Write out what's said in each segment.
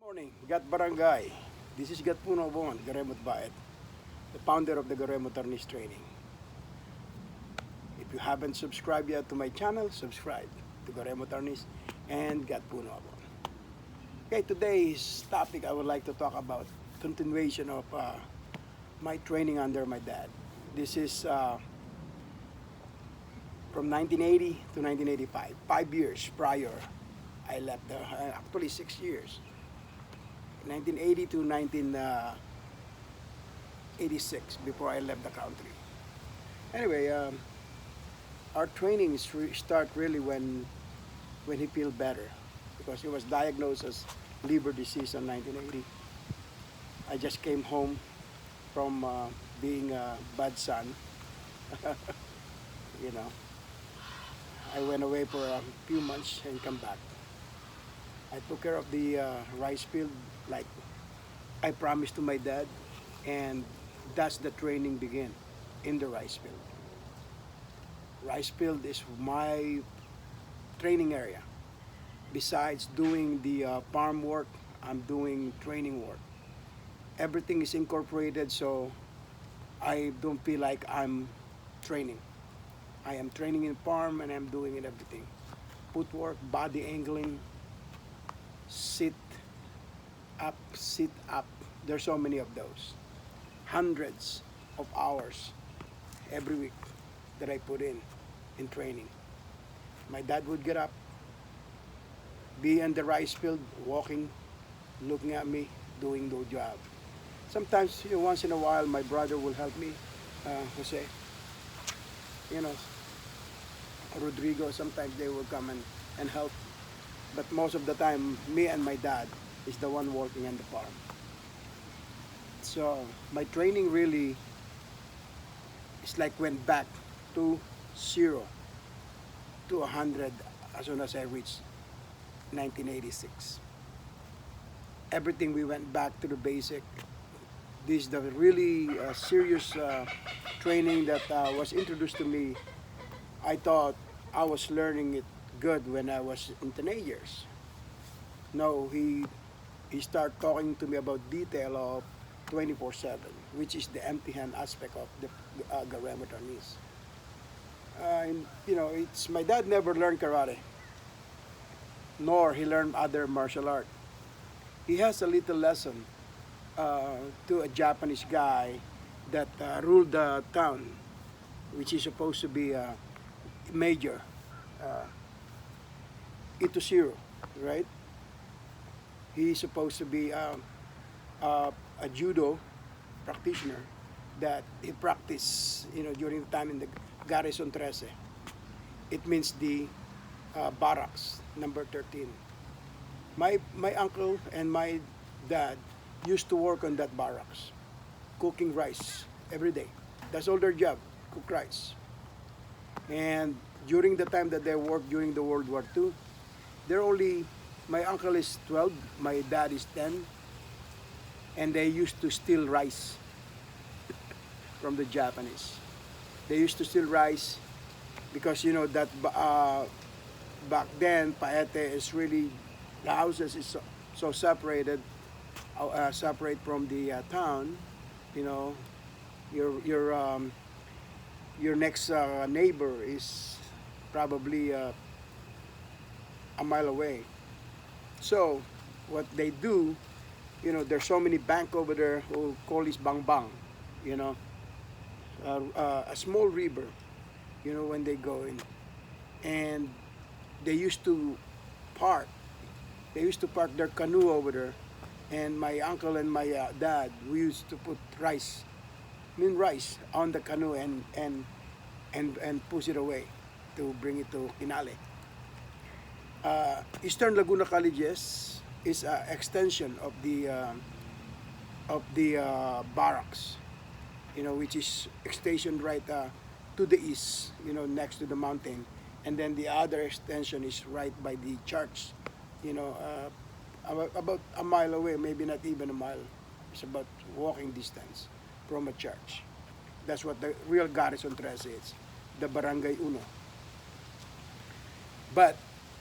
Morning, Gat Barangay. This is Gat Puno Bon, Garimot Baet, the founder of the Garimot Arnis Training. If you haven't subscribed yet to my channel, subscribe to Garimot Arnis and Gat Puno Bon. Okay, today's topic I would like to talk about continuation of my training under my dad. This is from 1980 to 1985, 5 years prior. I left, actually 6 years. 1980 to 1986 before I left the country. Anyway, our training start really when he feel better because he was diagnosed as liver disease in 1980. I just came home from being a bad son. you know, I went away for a few months and come back. I took care of the rice field like I promised to my dad, and that's the training began in the rice field. Rice field is my training area. Besides doing the farm work, I'm doing training work. Everything is incorporated, so I don't feel like I'm training. I am training in farm and I'm doing it everything. Footwork, body angling, sit up. There's so many of those. Hundreds of hours every week that I put in training. My dad would get up, be in the rice field, walking, looking at me, doing the job. Sometimes, once in a while, my brother will help me, Jose, you know, Rodrigo, sometimes they will come and help. But most of the time, me and my dad is the one working on the farm. So my training really is like went back to 0 to 100 as soon as I reached 1986. Everything we went back to the basic. This is the really serious training that was introduced to me. I thought I was learning it good when I was in teenagers. No, he started talking to me about detail of 24/7, which is the empty hand aspect of the Garimot Arnis. It's my dad never learned karate, nor he learned other martial art. He has a little lesson to a Japanese guy that ruled the town, which is supposed to be a major, Itoshiro, right? He's supposed to be a judo practitioner that he practiced, during the time in the Garrison 13. It means the barracks, number 13. My uncle and my dad used to work on that barracks, cooking rice every day. That's all their job, cook rice. And during the time that they worked during the World War II, my uncle is 12, my dad is 10, and they used to steal rice from the Japanese. They used to steal rice because that back then Fatehr is really, the houses is so separated, separate from the town. Your next neighbor is probably a mile away. So what they do, there's so many bank over there who call this bang bang, a small river, when they go in, and they used to park. They used to park their canoe over there, and my uncle and my dad, we used to put rice on the canoe and push it away to bring it to Inale. Eastern Laguna Colleges is an extension of the barracks, which is stationed right to the east, next to the mountain, and then the other extension is right by the church, about a mile away, maybe not even a mile. It's about walking distance from a church. That's what the real Garrison 13 is, the Barangay Uno. But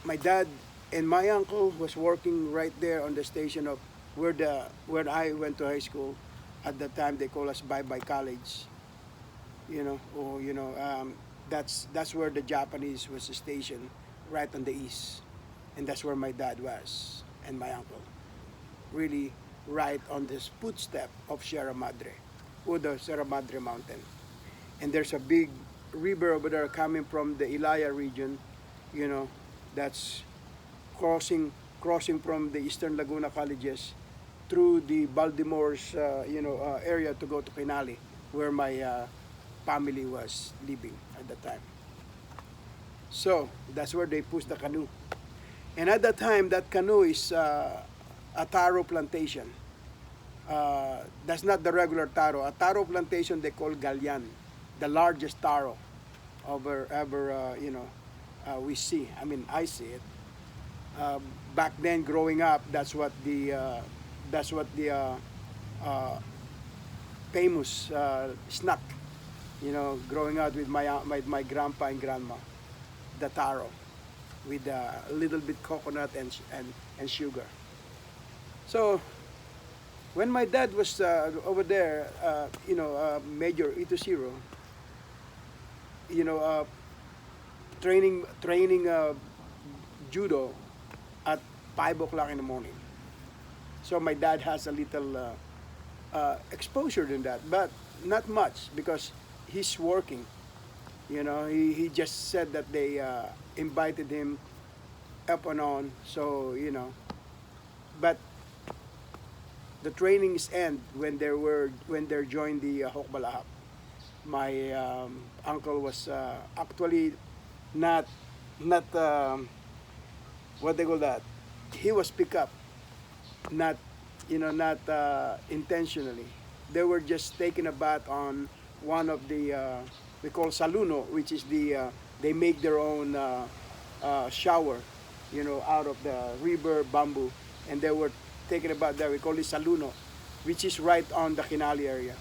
my dad and my uncle was working right there on the station of where I went to high school, at the time they call us Bye Bye College, or that's where the Japanese was stationed, right on the east, and that's where my dad was and my uncle, really right on this footstep of Sierra Madre, or the Sierra Madre Mountain. And there's a big river over there coming from the Ilaya region, you know, that's crossing crossing from the Eastern Laguna colleges through the Baltimore's area to go to Pinali, where my family was living at the time. So that's where they push the canoe. And at that time, that canoe is a taro plantation. That's not the regular taro. A taro plantation they call Galyan, the largest taro ever we see. I mean, I see it. Uh, Back then, growing up, that's what the famous snack. Growing up with my grandpa and grandma, the taro, with a little bit coconut and sugar. So when my dad was over there, Major Ito you know, uh, training judo at 5 o'clock in the morning. So my dad has a little exposure in that, but not much because he's working. He just said that they invited him up and on. So but the trainings end when they joined the Hokbalahap. My uncle was actually not what they call that. He was picked up, not intentionally. They were just taking a bath on one of the we call saluno, which is they make their own shower, out of the river bamboo, and they were taking a bath there. We call it saluno, which is right on the Kinali area,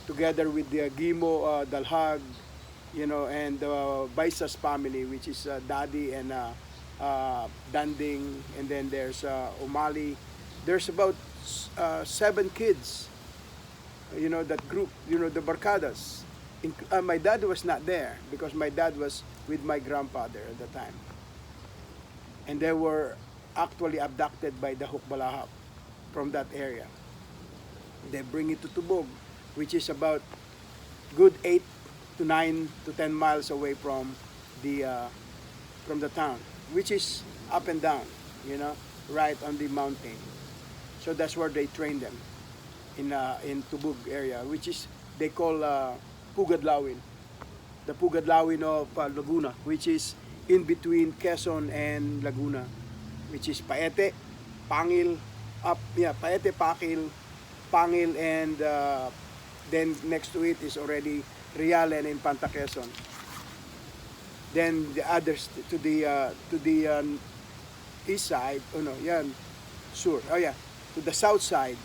together with the Gimo Dalhag, and Baisas family, which is Daddy and Danding, and then there's Umali. There's about 7 kids, that group, the Barcadas. My dad was not there because my dad was with my grandfather at the time. And they were actually abducted by the Hukbalahap from that area. They bring it to Tubog, which is about good 8 to 9 to 10 miles away from the town, which is up and down, right on the mountain. So that's where they train them in Tubog area, which is they call Pugadlawin, the Pugadlawin of Laguna, which is in between Quezon and Laguna, which is Paete, Pangil, Paete, Pakil, Pangil, and then next to it is already Realen and Panta Quezon. Then the others to the east side, sur, to the south side,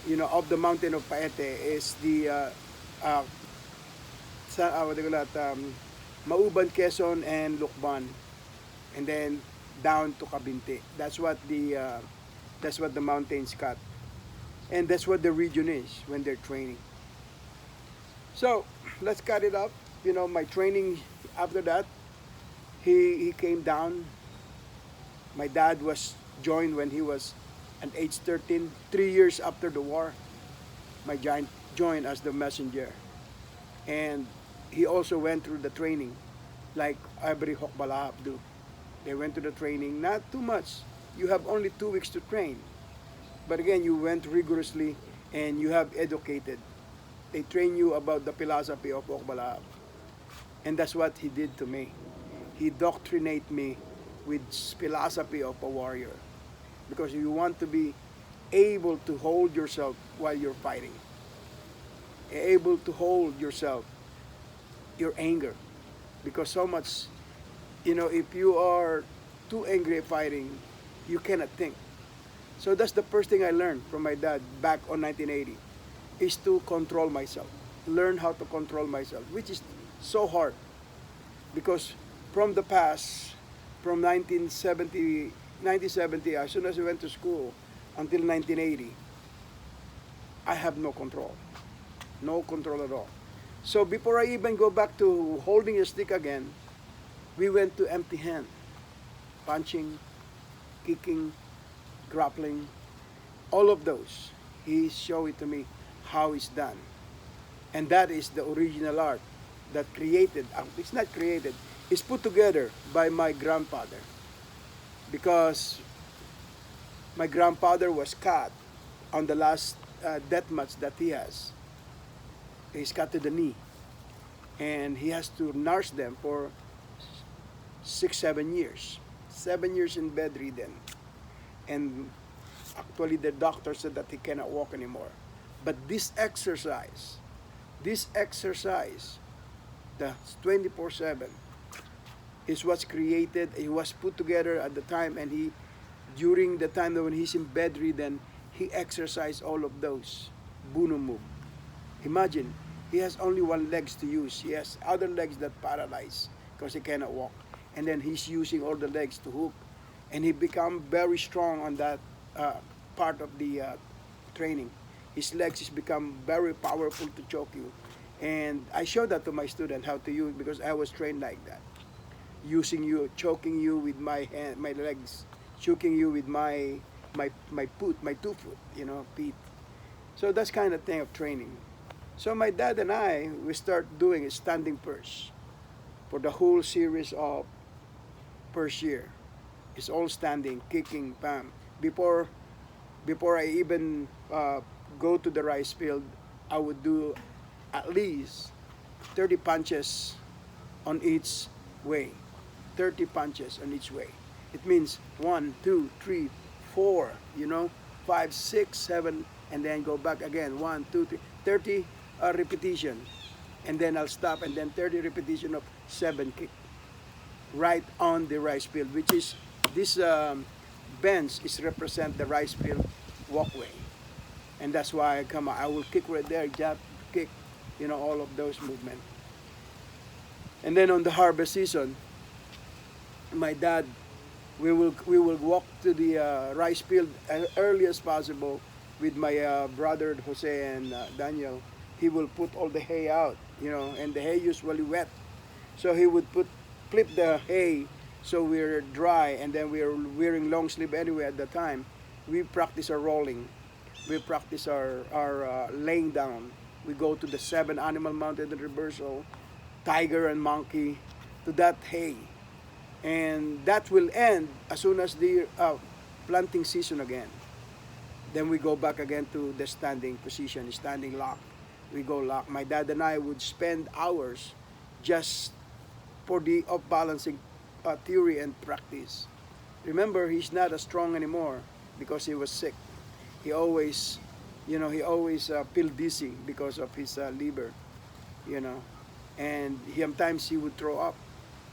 of the mountain of Paete is the what they call that, Mauban, Quezon, and Lukban, and then down to Cabinte. That's what the mountains cut, and that's what the region is when they're training. So let's cut it up. My training after that, he came down. My dad was joined when he was at age 13, 3 years after the war. My giant joined as the messenger, and he also went through the training, like every Hokbalahap do. They went to the training, not too much. You have only 2 weeks to train, but again, you went rigorously and you have educated. They train you about the philosophy of Hokbalahap, and that's what he did to me. He doctrinated me with philosophy of a warrior, because you want to be able to hold yourself while you're fighting, able to hold yourself, your anger, because so much, if you are too angry at fighting, you cannot think. So that's the first thing I learned from my dad back on 1980, is to control myself, learn how to control myself, which is so hard, because from the past, from 1970, as soon as we went to school, until 1980, I have no control. No control at all. So before I even go back to holding a stick again, we went to empty hand, punching, kicking, grappling, all of those. He showed it to me how it's done. And that is the original art that created, it's not created, it's put together by my grandfather. Because my grandfather was cut on the last death match that he has. He's cut to the knee. And he has to nurse them for 6, 7 years. 7 years in bedridden. And actually the doctor said that he cannot walk anymore. But this exercise, the 24/7, is what's created. It was put together at the time, and he, during the time when he's in bedridden, he exercised all of those Buno move. Imagine, he has only one legs to use. He has other legs that paralyzed because he cannot walk. And then he's using all the legs to hook. And he become very strong on that part of the training. His legs has become very powerful to choke you. And I showed that to my student how to use, because I was trained like that. Using you, choking you with my hand, my legs, choking you with my 2 foot, feet. So that's kind of thing of training. So my dad and I, we start doing a standing purse for the whole series of first year. It's all standing, kicking, bam. Before I even go to the rice field, I would do at least 30 punches on each way. 30 punches on each way. It means 1, 2, 3, 4, 5, 6, 7, and then go back again. 1, 2, 3, 30 repetition. And then I'll stop, and then 30 repetition of 7 kick. Right on the rice field, which is this bench is represent the rice field walkway. And that's why I will kick right there, jab, kick, all of those movements. And then on the harvest season, my dad, we will walk to the rice field as early as possible with my brother Jose and Daniel. He will put all the hay out, and the hay usually wet. So he would flip the hay so we're dry, and then we're wearing long sleeve anyway at the time. We practice our rolling. We practice our laying down. We go to the 7 animal mounted reversal, tiger and monkey, to that hay. And that will end as soon as the planting season again. Then we go back again to the standing position, standing lock. We go lock. My dad and I would spend hours just for the off-balancing theory and practice. Remember, he's not as strong anymore because he was sick. He always feel dizzy because of his liver, and sometimes he would throw up.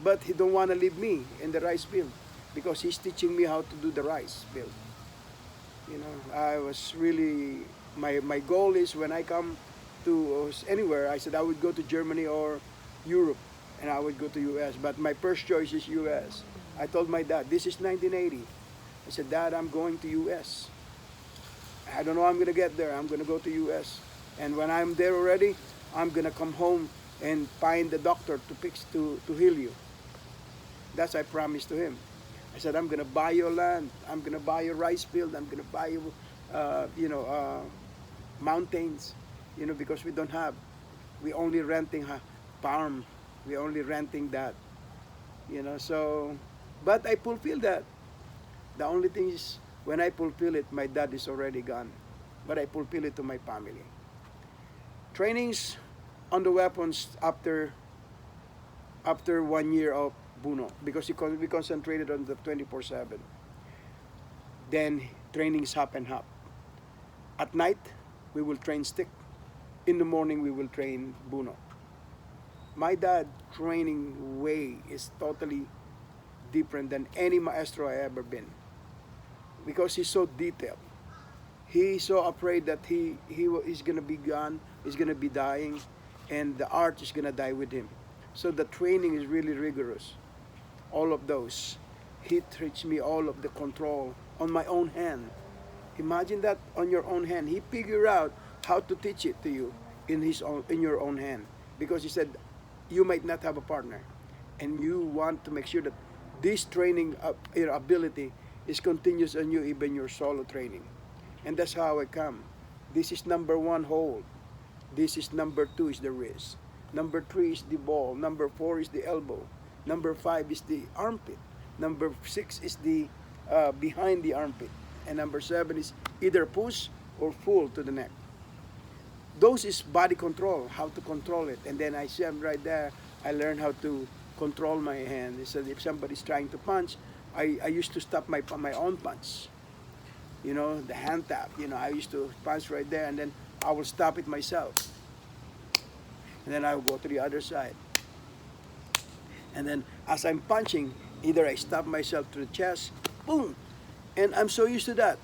But he don't want to leave me in the rice field because he's teaching me how to do the rice field. I was really, my goal is when I come to anywhere, I said I would go to Germany or Europe, and I would go to US. But my first choice is US. I told my dad, this is 1980. I said, Dad, I'm going to US. I don't know how I'm going to get there. I'm going to go to US. And when I'm there already, I'm going to come home and find the doctor to heal you. That's I promised to him. I said, I'm going to buy your land. I'm going to buy your rice field. I'm going to buy you, mountains, because we don't have. We only renting a farm. We only renting that, so, but I fulfill that. The only thing is, when I fulfill it, my dad is already gone. But I fulfill it to my family. Trainings on the weapons after 1 year of Buno, because we concentrated on the 24/7. Then trainings half and half. At night, we will train stick. In the morning, we will train Buno. My dad training way is totally different than any maestro I ever been, because he's so detailed. He's so afraid that he is gonna be gone, he's gonna be dying, and the art is gonna die with him. So the training is really rigorous. All of those. He teach me all of the control on my own hand. Imagine that on your own hand. He figured out how to teach it to you in your own hand, because he said you might not have a partner, and you want to make sure that this training your ability is continuous on you, even your solo training. And that's how I come. This is number one, hold. This is number two, is the wrist. Number three is the ball. Number four is the elbow. Number five is the armpit. Number six is the behind the armpit. And number seven is either push or pull to the neck. Those is body control, how to control it. And then I see I'm right there. I learned how to control my hand. So if somebody's trying to punch, I used to stop my own punch. You know, the hand tap. You know, I used to punch right there, and then I will stop it myself. And then I will go to the other side. And then as I'm punching, either I stop myself to the chest, boom. And I'm so used to that.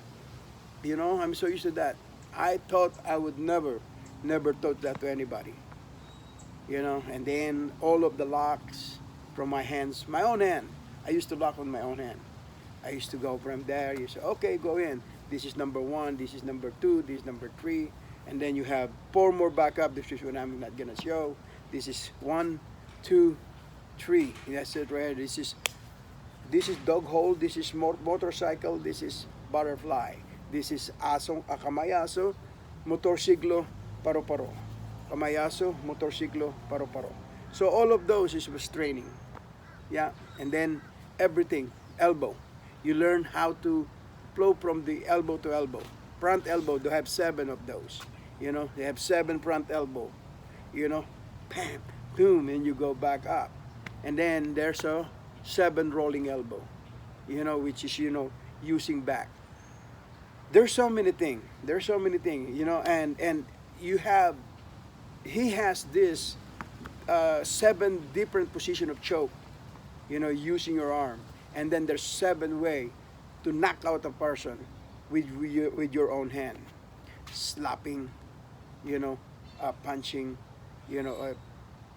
You know, I'm so used to that. I thought I would never taught that to anybody. You know, and then all of the locks from my hands, my own hand. I used to lock with my own hand. I used to go from there. You say, okay, go in. This is number one. This is number two. This is number three. And then you have four more backup. This is what I'm not gonna show. This is 1, 2, 3. That's it right. This is dog hold. This is motorcycle. This is butterfly. This is asong kamayaso, motorsiklo, paro-paro. Kamayaso, motorsiklo, paro-paro. So all of those was training. Yeah, and then everything, elbow. You learn how to flow from the elbow to elbow. Front elbow, they have 7 of those. You know, they have 7 front elbow. You know, bam, boom, and you go back up. And then there's a 7 rolling elbow. You know, which is, you know, using back. There's so many things. There's so many things. You know, and you have, he has this 7 different position of choke. You know, using your arm. And then there's 7 way to knock out a person with your own hand. Slapping, you know, punching, you know,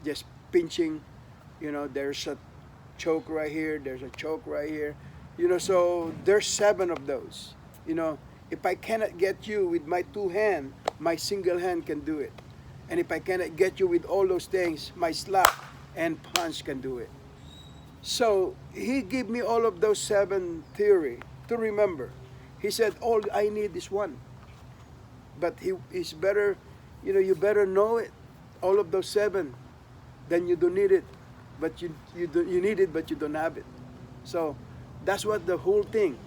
just pinching. You know, there's a choke right here, there's a choke right here. You know, so there's 7 of those. You know, if I cannot get you with my 2 hands, my single hand can do it. And if I cannot get you with all those things, my slap and punch can do it. So he gave me all of those 7 theory to remember. He said, all I need is 1. But is better, you know, you better know it. All of those 7, then you don't need it. But you need it, but you don't have it. So that's what the whole thing.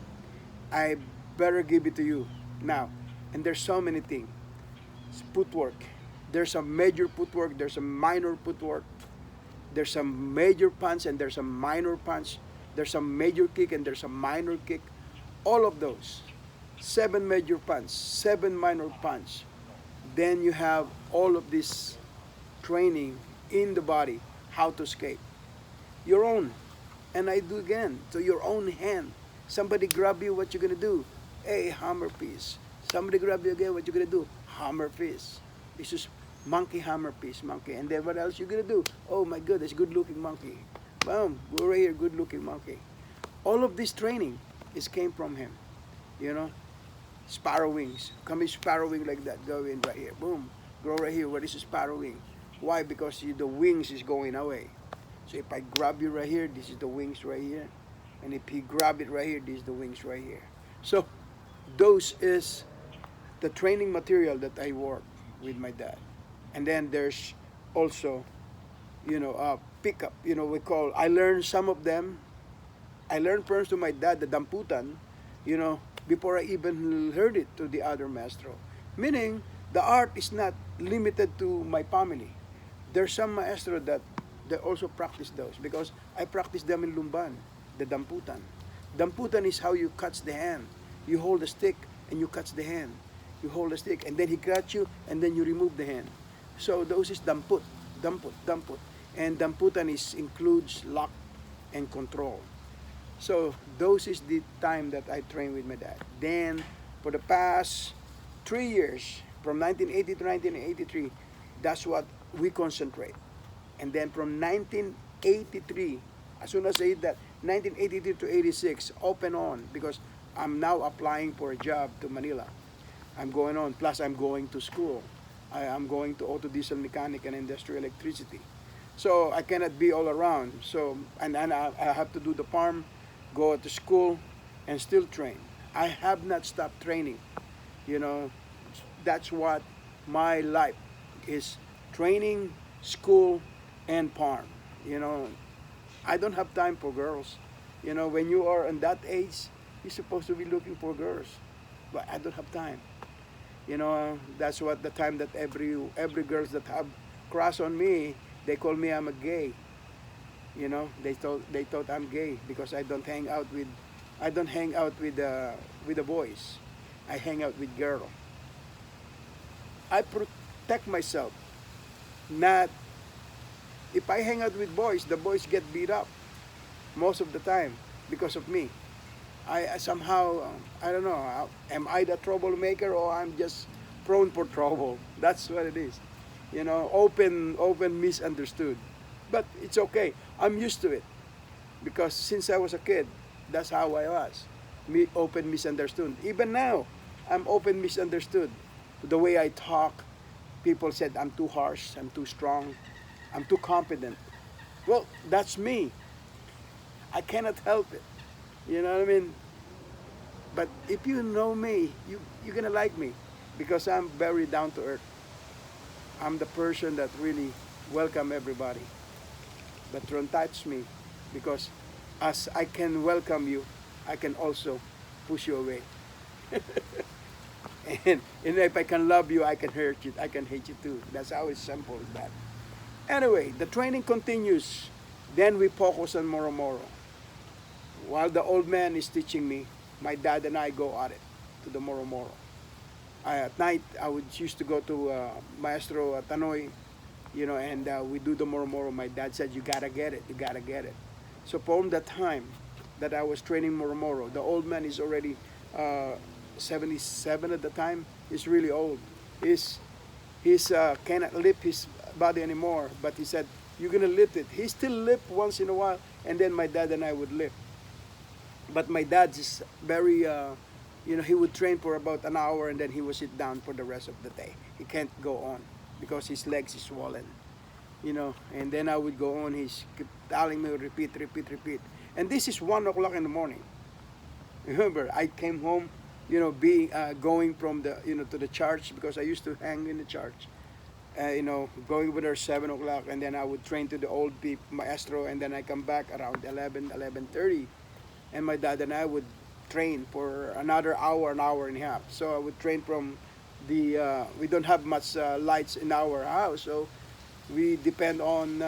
I better give it to you now. And there's so many things. It's footwork. There's a major footwork. There's a minor footwork. There's a major punch and there's a minor punch. There's a major kick and there's a minor kick. All of those. 7 major punch, 7 minor punch. Then you have all of this training in the body, how to escape. Your own. And I do again. So your own hand. Somebody grab you, what you gonna do? Hey, hammer piece. Somebody grab you again, what you gonna do? Hammer piece. This is monkey hammer piece, monkey. And then what else you gonna do? Oh my goodness, good looking monkey. Boom, go right here, good looking monkey. All of this training came from him. You know, sparrow wings. Come in sparrow wing like that. Go in right here. Boom. Go right here. What is a sparrow wing? Why? Because the wings is going away. So if I grab you right here, this is the wings right here. And if he grab it right here, this is the wings right here. So those is the training material that I work with my dad. And then there's also, you know, pickup. You know, I learned some of them. I learned first to my dad, the damputan, you know, before I even heard it to the other maestro. Meaning, the art is not limited to my family. There's some maestro that they also practice those because I practice them in Lumban, the damputan. Damputan is how you catch the hand. You hold the stick and you catch the hand. You hold the stick and then he catch you and then you remove the hand. So those is damput. And damputan includes lock and control. So those is the time that I trained with my dad. Then for the past 3 years, from 1980 to 1983, that's what we concentrate. And then from 1983, as soon as I hit that, 1983 to 86, off and on, because I'm now applying for a job to Manila. I'm going on. Plus, I'm going to school. I'm going to auto diesel mechanic and industrial electricity. So I cannot be all around. So and I have to do the farm, go to school, and still train. I have not stopped training. You know, that's what my life is: training, school, and farm. You know, I don't have time for girls. You know, when you are in that age, you're supposed to be looking for girls, but I don't have time. You know, that's what the time that every girls that have crush on me, they call me I'm a gay. You know, they thought I'm gay because I don't hang out with the boys. I hang out with girl. I protect myself. Not if I hang out with boys, the boys get beat up most of the time because of me. I somehow I don't know. Am I the troublemaker or I'm just prone for trouble? That's what it is. You know, open misunderstood. But it's okay. I'm used to it because since I was a kid, that's how I was. Open misunderstood. Even now, I'm open misunderstood. The way I talk, people said I'm too harsh, I'm too strong, I'm too confident. Well, that's me. I cannot help it. You know what I mean? But if you know me, you're gonna like me because I'm very down to earth. I'm the person that really welcome everybody. But don't touch me because as I can welcome you, I can also push you away. And if I can love you, I can hurt you. I can hate you too. That's how it's simple as that. Anyway, the training continues. Then we focus on Moro Moro. While the old man is teaching me, my dad and I go at it to the Moro Moro. At night, I would used to go to Maestro Tanoy, you know, and we do the Moro Moro. My dad said, "You gotta get it. You gotta get it." So from the time that I was training Moro Moro, the old man is already uh, 77 at the time. He's really old. He's cannot lift his body anymore. But he said, "You're gonna lift it." He still lift once in a while, and then my dad and I would lift. But my dad is very, you know, he would train for about an hour and then he would sit down for the rest of the day. He can't go on because his legs is swollen, you know. And then I would go on. He's keep telling me repeat, repeat, repeat. And this is 1 o'clock in the morning. Remember, I came home, you know, being going from the to the church because I used to hang in the church. You know, going with her 7 o'clock, and then I would train to the old maestro, and then I come back around 11:30, and my dad and I would train for another hour, an hour and a half. So I would train from we don't have much lights in our house, so we depend on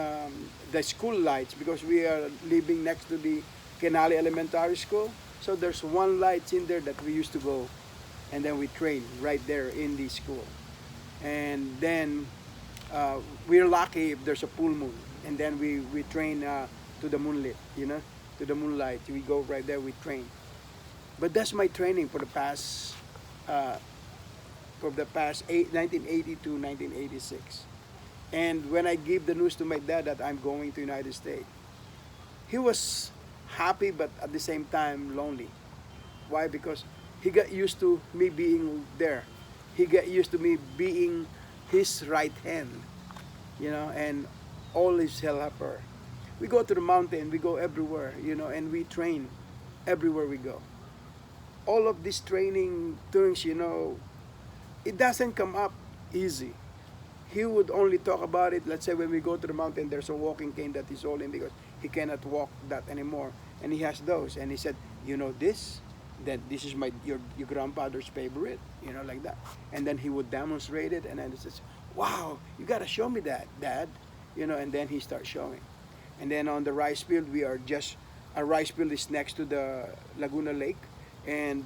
the school lights because we are living next to the Kenali Elementary School. So there's one light in there that we used to go, and then we train right there in the school. And then we're lucky if there's a full moon, and then we train to the moonlit, you know, to the moonlight. We go right there, we train. But that's my training uh, for the past 1980 to 1986. And when I gave the news to my dad that I'm going to United States, he was happy but at the same time lonely. Why? Because he got used to me being there. He got used to me being his right hand, you know, and always helper. We go to the mountain, we go everywhere, you know, and we train everywhere we go. All of these training things, you know, it doesn't come up easy. He would only talk about it, let's say when we go to the mountain, there's a walking cane that he's holding because he cannot walk that anymore. And he has those. And he said, you know this? Then this is your grandfather's favorite, you know, like that. And then he would demonstrate it, and then he says, wow, you gotta show me that, Dad. You know, and then he starts showing. And then on the rice field, a rice field is next to the Laguna Lake. And,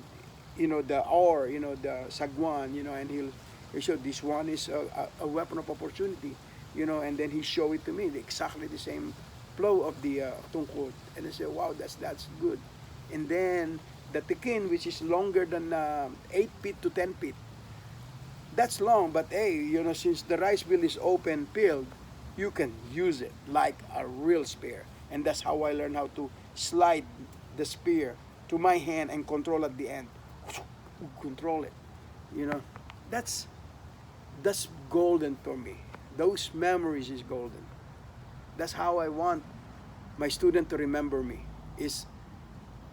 you know, the ore, you know, the sagwan, you know, and he'll show this one is a weapon of opportunity, you know, and then he showed it to me, exactly the same flow of the tungkod. And I said, wow, that's good. And then the tikin, which is longer than 8 feet to 10 feet, that's long, but hey, you know, since the rice field is open field, you can use it like a real spear. And that's how I learned how to slide the spear to my hand and control at the end. Control it. You know, that's that's golden for me. Those memories is golden. That's how I want my student to remember me. Is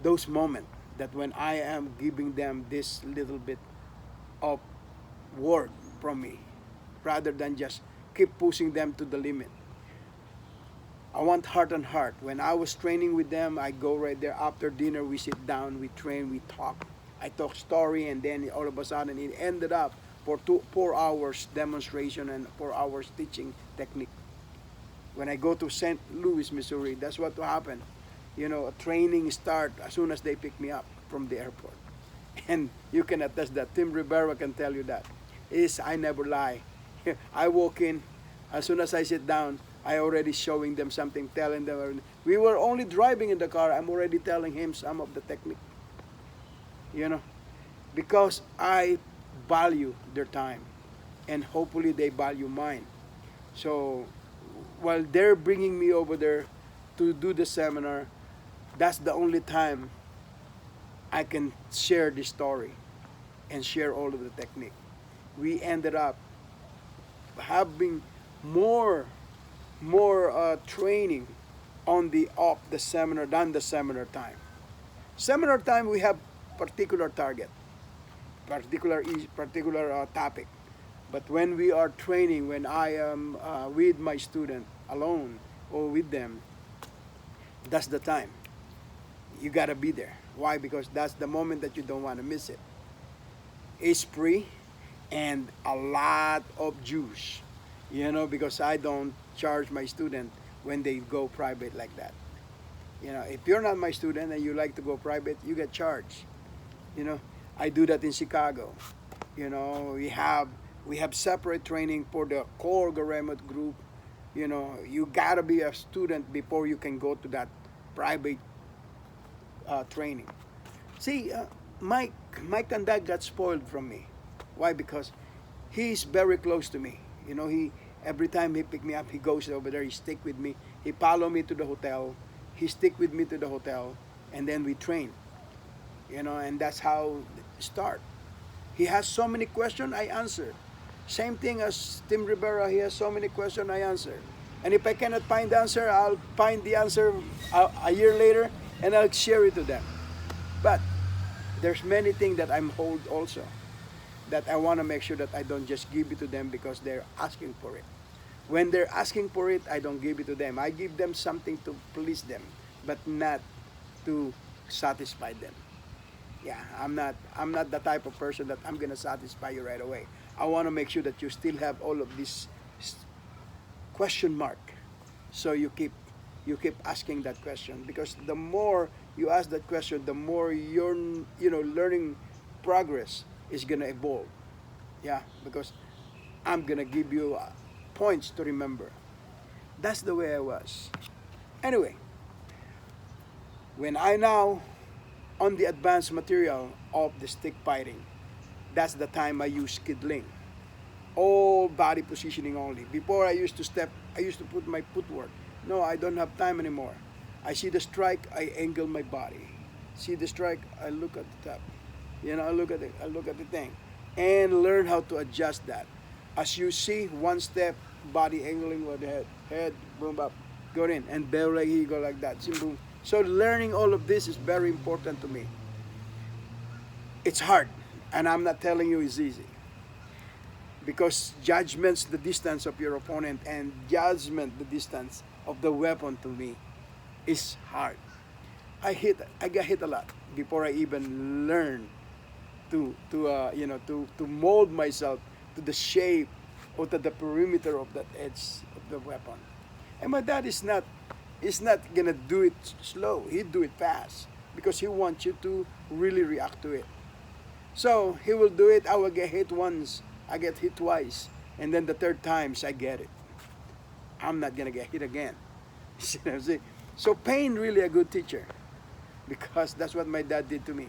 those moments that when I am giving them this little bit of word from me, rather than just keep pushing them to the limit. I want heart and heart. When I was training with them, I go right there after dinner. We sit down, we train, we talk. I talk story, and then all of a sudden it ended up for 4 hours demonstration and 4 hours teaching technique. When I go to St. Louis, Missouri, that's what will happen. You know, a training start as soon as they pick me up from the airport. And you can attest that. Tim Rivera can tell you that. I never lie. I walk in, as soon as I sit down, I already showing them something, telling them. We were only driving in the car. I'm already telling him some of the technique. You know, because I value their time, and hopefully they value mine. So while they're bringing me over there to do the seminar, that's the only time I can share this story and share all of the technique. We ended up having more training on the off the seminar than the seminar time. Seminar time we have particular target, particular topic. But when we are training, when I am with my student alone or with them, that's the time. You gotta be there. Why? Because that's the moment that you don't want to miss it. It's free and a lot of juice. You know, because I don't charge my student when they go private like that. You know, if you're not my student and you like to go private, you get charged. You know, I do that in Chicago. You know, we have separate training for the core Garimot group. You know, you gotta be a student before you can go to that private training. See, Mike and Dad got spoiled from me. Why? Because he's very close to me. You know, he every time he pick me up, he goes over there. He stick with me. He follow me to the hotel. He stick with me to the hotel, and then we train. You know, and that's how it start. He has so many questions, I answer. Same thing as Tim Rivera. He has so many questions, I answer. And if I cannot find the answer, I'll find the answer a year later, and I'll share it to them. But there's many things that I'm hold also, that I want to make sure that I don't just give it to them because they're asking for it. When they're asking for it, I don't give it to them. I give them something to please them, but not to satisfy them. Yeah, I'm not the type of person that I'm gonna satisfy you right away. I want to make sure that you still have all of this question mark. So you keep asking that question, because the more you ask that question, the more your learning progress is gonna evolve. Yeah, because I'm gonna give you points to remember. That's the way I was. Anyway, when I now on the advanced material of the stick fighting, that's the time I use skidling. All body positioning only. Before I used to step, I used to put my footwork. No, I don't have time anymore. I see the strike, I angle my body. See the strike, I look at the top. You know, I look at the thing. And learn how to adjust that. As you see, one step, body angling with the head, boom up, go in, and barrel like he go like that. Boom. So learning all of this is very important to me. It's hard, and I'm not telling you it's easy. Because judgments the distance of your opponent and judgment the distance of the weapon to me is hard. I got hit a lot before I even learn to mold myself to the shape or to the perimeter of that edge of the weapon. And my dad is not gonna do it slow. He'd do it fast because he wants you to really react to it. So he will do it. I will get hit once. I get hit twice, and then the third times I get it. I'm not gonna get hit again. See? So pain really a good teacher, because that's what my dad did to me.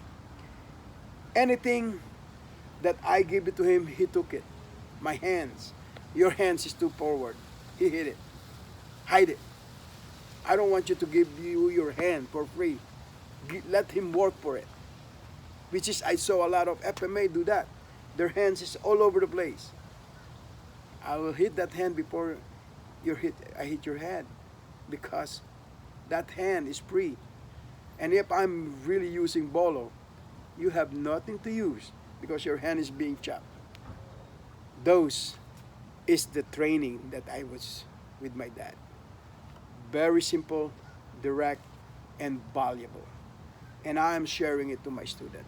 Anything that I give it to him, he took it. My hands, your hands is too forward. He hit it. Hide it. I don't want you to give you your hand for free. Let him work for it. Which is, I saw a lot of FMA do that. Their hands is all over the place. I will hit that hand before I hit your head, because that hand is free. And if I'm really using bolo, you have nothing to use because your hand is being chopped. Those is the training that I was with my dad. Very simple, direct, and valuable. And I am sharing it to my student.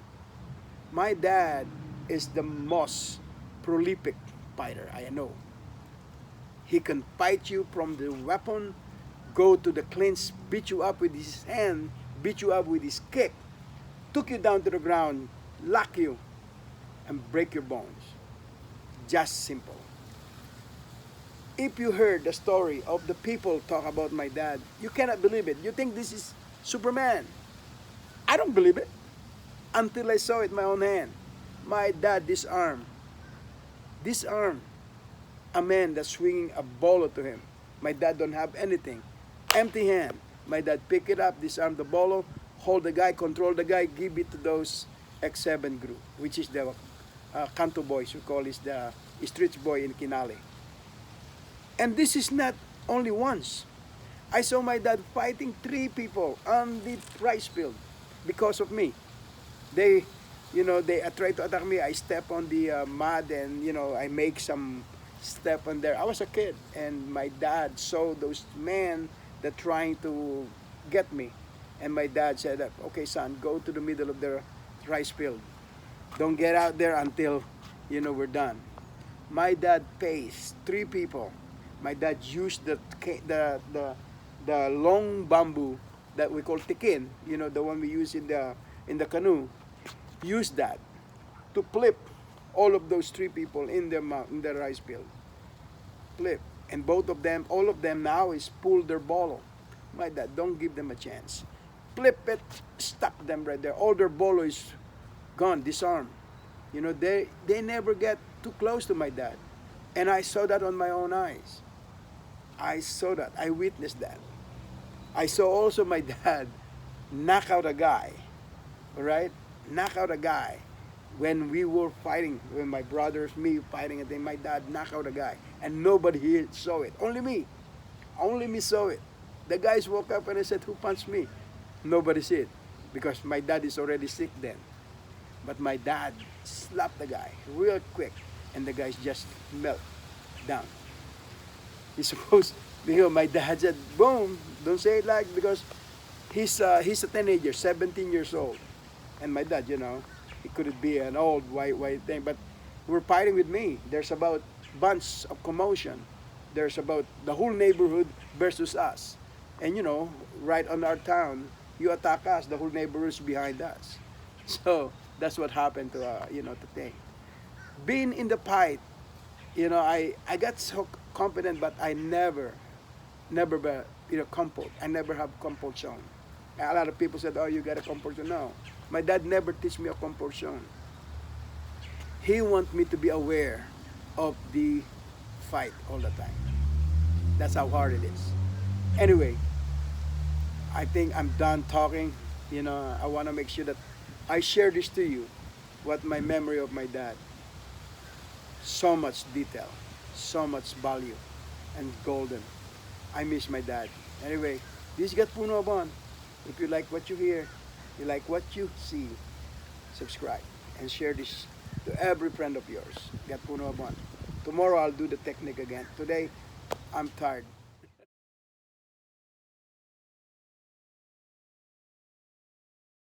My dad is the most prolific fighter I know. He can fight you from the weapon, go to the clinch, beat you up with his hand, beat you up with his kick, took you down to the ground, lock you, and break your bones. Just simple. If you heard the story of the people talk about my dad, you cannot believe it. You think this is Superman. I don't believe it until I saw it in my own hand. My dad disarmed a man that's swinging a bolo to him. My dad don't have anything. Empty hand. My dad pick it up, disarm the bolo, hold the guy, control the guy, give it to those X7 group, which is the Kanto boys, we call it the street boy in Kinali. And this is not only once. I saw my dad fighting 3 people on the rice field because of me. They tried to attack me. I step on the mud and, I make some step on there. I was a kid, and my dad saw those men that trying to get me. And my dad said, okay, son, go to the middle of the rice field. Don't get out there until, we're done. My dad faced 3 people. My dad used the long bamboo that we call tikin, the one we use in the canoe. Used that to flip all of those 3 people in the rice field. Flip. And all of them now is pull their bolo. My dad, don't give them a chance. Flip it, stuck them right there. All their bolo is gone, disarmed. They never get too close to my dad. And I saw that on my own eyes. I saw that. I witnessed that. I saw also my dad knock out a guy. All right? Knock out a guy. When we were fighting, when my brothers, me fighting, and then my dad knock out a guy. And nobody here saw it. Only me. Only me saw it. The guys woke up and I said, who punched me? Nobody said it. Because my dad is already sick then. But my dad slapped the guy real quick. And the guys just melt down. He's supposed, my dad said, boom, don't say it like, because he's a teenager, 17 years old. And my dad, he couldn't be an old white thing, but we're fighting with me. There's about bunch of commotion. There's about the whole neighborhood versus us. And right on our town, you attack us, the whole neighborhood's behind us. So that's what happened to today. Being in the fight, I got so confident, but I never compulsion. I never have compulsion. A lot of people said, oh, you got a compulsion. No, my dad never teach me a compulsion. He wants me to be aware of the fight all the time. That's how hard it is. Anyway, I think I'm done talking. I want to make sure that I share this to you, what my memory of my dad. So much detail, so much value, and golden. I miss my dad. Anyway, this got Puno Abon. If you like what you hear, you like what you see, subscribe and share this to every friend of yours. Gat Puno Abon. Tomorrow I'll do the technique again. Today, I'm tired.